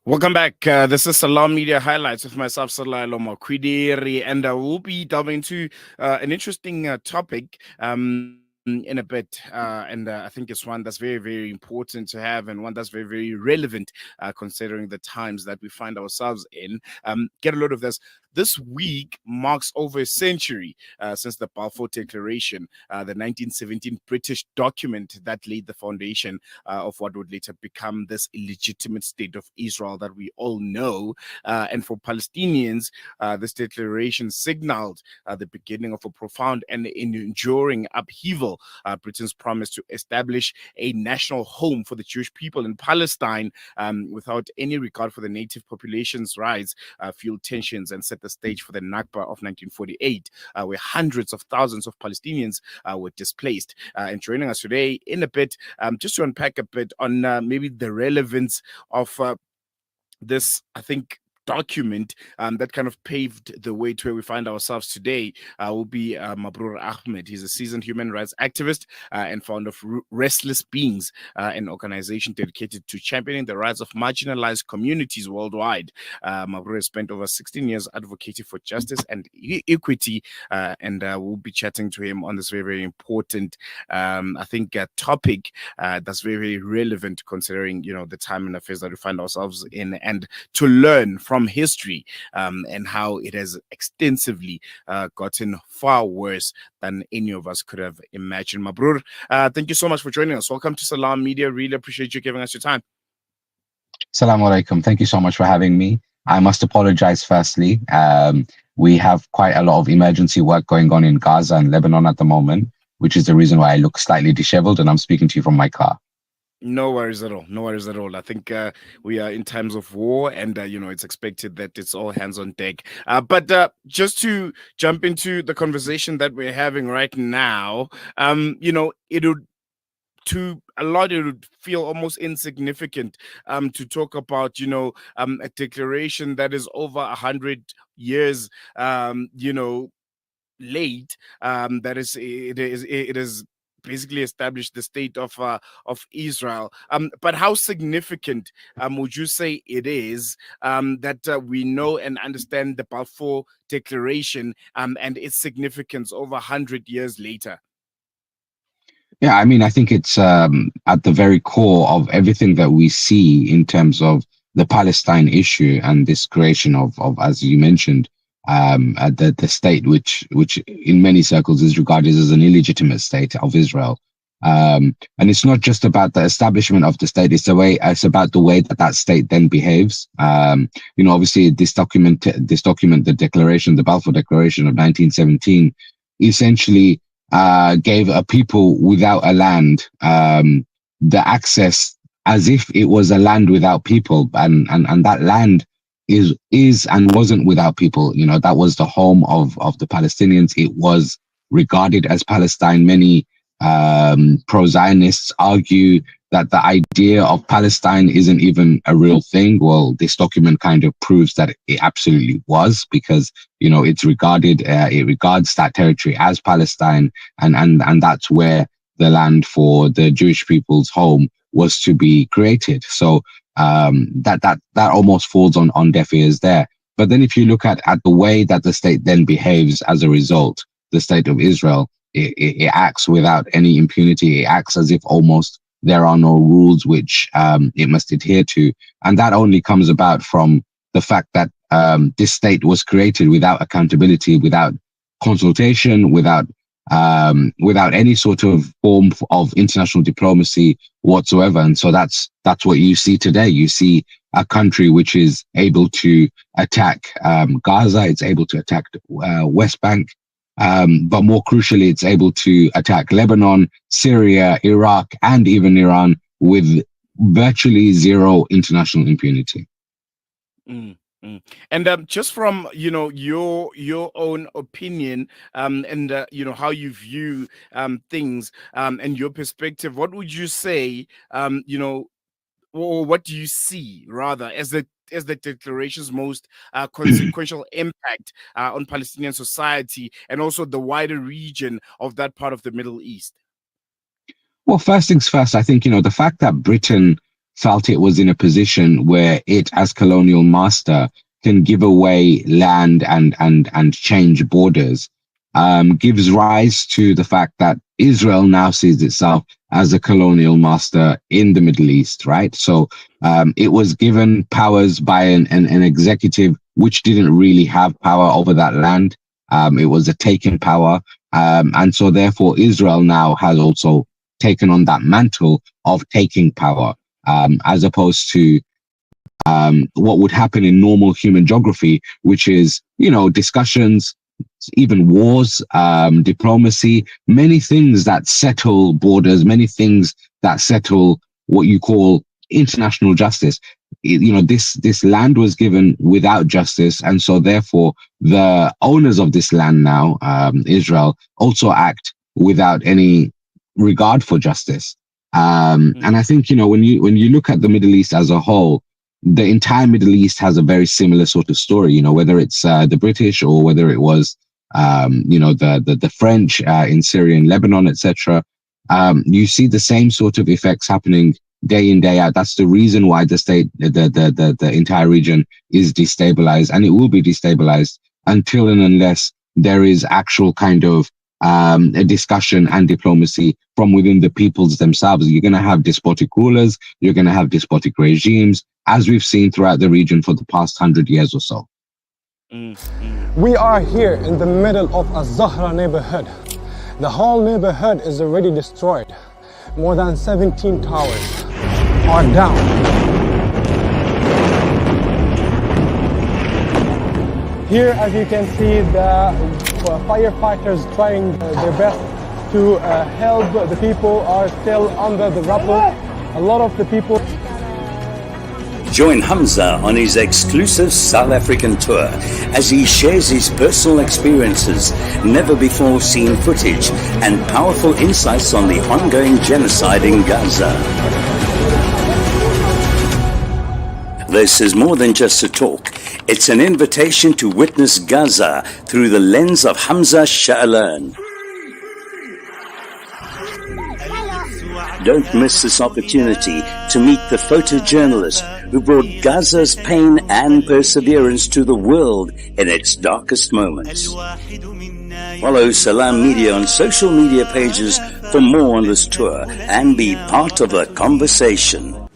Welcome back. This is Salam Media Highlights with myself, Salalo Makwidiri, and we'll be delving into an interesting topic in a bit. And I think it's one that's very, very important to have and one that's very, very relevant considering the times that we find ourselves in. Get a load of this. This week marks over a century since the Balfour Declaration, the 1917 British document that laid the foundation of what would later become this illegitimate state of Israel that we all know. And for Palestinians, this declaration signaled the beginning of a profound and enduring upheaval. Britain's promise to establish a national home for the Jewish people in Palestine without any regard for the native population's rights fueled tensions and set the stage for the Nakba of 1948, where hundreds of thousands of Palestinians were displaced. And joining us today in a bit, just to unpack a bit on maybe the relevance of this, I think, document that kind of paved the way to where we find ourselves today will be Mabrur Ahmed. He's a seasoned human rights activist and founder of Restless Beings, an organization dedicated to championing the rights of marginalized communities worldwide. Mabrur has spent over 16 years advocating for justice and equity, and we'll be chatting to him on this very, very important, I think, topic that's very, very relevant considering, the time and affairs that we find ourselves in, and to learn from history and how it has extensively gotten far worse than any of us could have imagined. Mabrur, thank you so much for joining us. Welcome to Salam Media. Really appreciate you giving us your time. Assalamu alaikum. Thank you so much for having me. I must apologize firstly. We have quite a lot of emergency work going on in Gaza and Lebanon at the moment, which is the reason why I look slightly disheveled and I'm speaking to you from my car. No worries at all. No worries at all. I think we are in times of war, and it's expected that it's all hands on deck. But just to jump into the conversation that we're having right now, it would, to a lot, it would feel almost insignificant to talk about, a declaration that is over 100 years, late. It is basically established the state of Israel. But how significant would you say it is that we know and understand the Balfour Declaration and its significance over 100 years later? Yeah, I mean, I think it's at the very core of everything that we see in terms of the Palestine issue and this creation of as you mentioned, the state, which in many circles is regarded as an illegitimate state of Israel. And it's not just about the establishment of the state; it's about the way that state then behaves. Obviously, this document, the declaration, the Balfour Declaration of 1917, essentially gave a people without a land the access as if it was a land without people, and that land is and wasn't without people. That was the home of the Palestinians. It was regarded as Palestine. Many pro-Zionists argue that the idea of Palestine isn't even a real thing. Well, this document kind of proves that it absolutely was, because it regards that territory as Palestine, and that's where the land for the Jewish people's home was to be created. So that almost falls on deaf ears there. But then if you look at the way that the state then behaves as a result, the state of Israel, it acts without any impunity. It acts as if almost there are no rules which it must adhere to. And that only comes about from the fact that this state was created without accountability, without consultation, without any sort of form of international diplomacy whatsoever. And so that's what you see today. You see a country which is able to attack Gaza, it's able to attack West Bank, but more crucially, it's able to attack Lebanon, Syria, Iraq, and even Iran with virtually zero international impunity. And just from your own opinion and how you view things and your perspective, what would you say or what do you see rather as the declaration's most consequential impact on Palestinian society and also the wider region of that part of the Middle East? Well, first things first, I think, the fact that Britain felt it was in a position where it, as colonial master, can give away land and change borders, gives rise to the fact that Israel now sees itself as a colonial master in the Middle East, right? So it was given powers by an executive which didn't really have power over that land. It was a taken power. And so therefore Israel now has also taken on that mantle of taking power, as opposed to what would happen in normal human geography, which is, discussions, even wars, diplomacy, many things that settle borders, many things that settle what you call international justice. This land was given without justice, and so therefore the owners of this land now, Israel, also act without any regard for justice. And I think when you look at the Middle East as a whole, the entire Middle East has a very similar sort of story. Whether it's the British or whether it was the French in Syria and Lebanon, etc. You see the same sort of effects happening day in, day out. That's the reason why the entire region is destabilized, and it will be destabilized until and unless there is actual kind of a discussion and diplomacy from within the peoples themselves. You're going to have despotic rulers, you're going to have despotic regimes, as we've seen throughout the region for the past 100 years or so. We are here in the middle of a Zahra neighborhood. The whole neighborhood is already destroyed. More than 17 towers are down. Here, as you can see, the firefighters trying their best to help. The people are still under the rubble. A lot of the people. Join Hamza on his exclusive South African tour as he shares his personal experiences, never before seen footage, and powerful insights on the ongoing genocide in Gaza. This is more than just a talk. It's an invitation to witness Gaza through the lens of Hamza Sha'alan. Don't miss this opportunity to meet the photojournalist who brought Gaza's pain and perseverance to the world in its darkest moments. Follow Salam Media on social media pages for more on this tour and be part of the conversation.